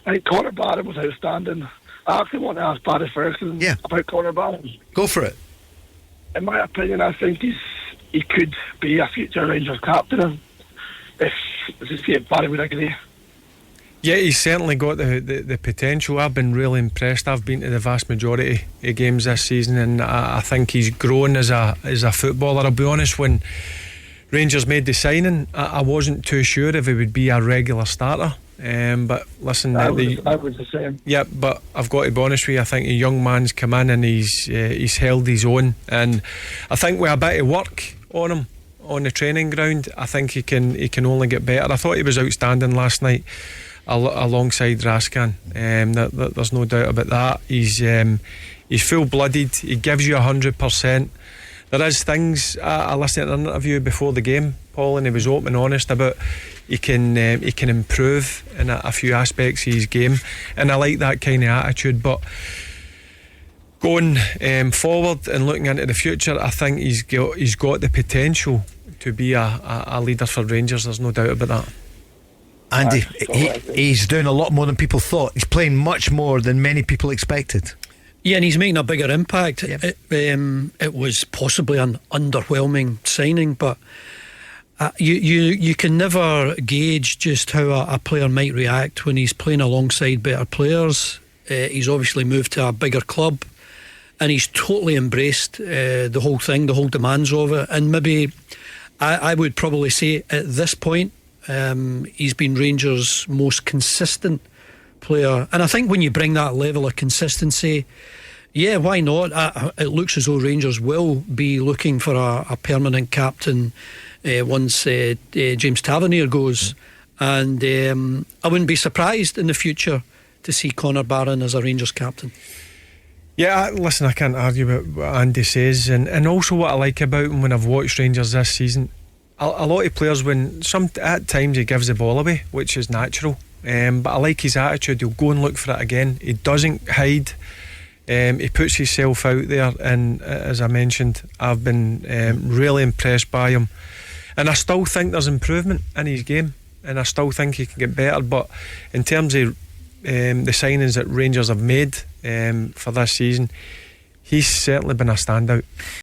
I think Conor Barron was outstanding. I actually want to ask Barry Ferguson about Conor Barron. Go for it. In my opinion, I think he could be a future Rangers captain. If Barry would agree. Yeah, he's certainly got the potential. I've been really impressed. I've been to the vast majority of games this season, and I think he's grown as a footballer. I'll be honest, when Rangers made the signing, I wasn't too sure if he would be a regular starter. But listen, I was the same. Yeah, but I've got to be honest with you. I think a young man's come in and he's held his own, and I think with a bit of work on him on the training ground, I think he can only get better. I thought he was outstanding last night alongside Raskan. There's no doubt about that. He's full-blooded. He gives you 100%. There is things I listened to an interview before the game, Paul, and he was open and honest about he can improve in a few aspects of his game, and I like that kind of attitude. But going forward and looking into the future, I think he's got the potential to be a leader for Rangers. There's no doubt about that. Andy, he's doing a lot more than people thought. He's playing much more than many people expected. Yeah, and he's making a bigger impact. Yep. It was possibly an underwhelming signing, but you can never gauge just how a player might react when he's playing alongside better players. He's obviously moved to a bigger club, and he's totally embraced the whole thing, the whole demands of it. And maybe I would probably say at this point, he's been Rangers' most consistent player. And I think when you bring that level of consistency, yeah, why not? It looks as though Rangers will be looking for a permanent captain once James Tavernier goes. And I wouldn't be surprised in the future to see Conor Barron as a Rangers captain. Yeah, listen, I can't argue with what Andy says, and also what I like about him when I've watched Rangers this season, a lot of players, at times he gives the ball away, which is natural, but I like his attitude. He'll go and look for it again. He doesn't hide. He puts himself out there, and as I mentioned, I've been really impressed by him, and I still think there's improvement in his game, and I still think he can get better. But in terms of the signings that Rangers have made for this season, he's certainly been a standout.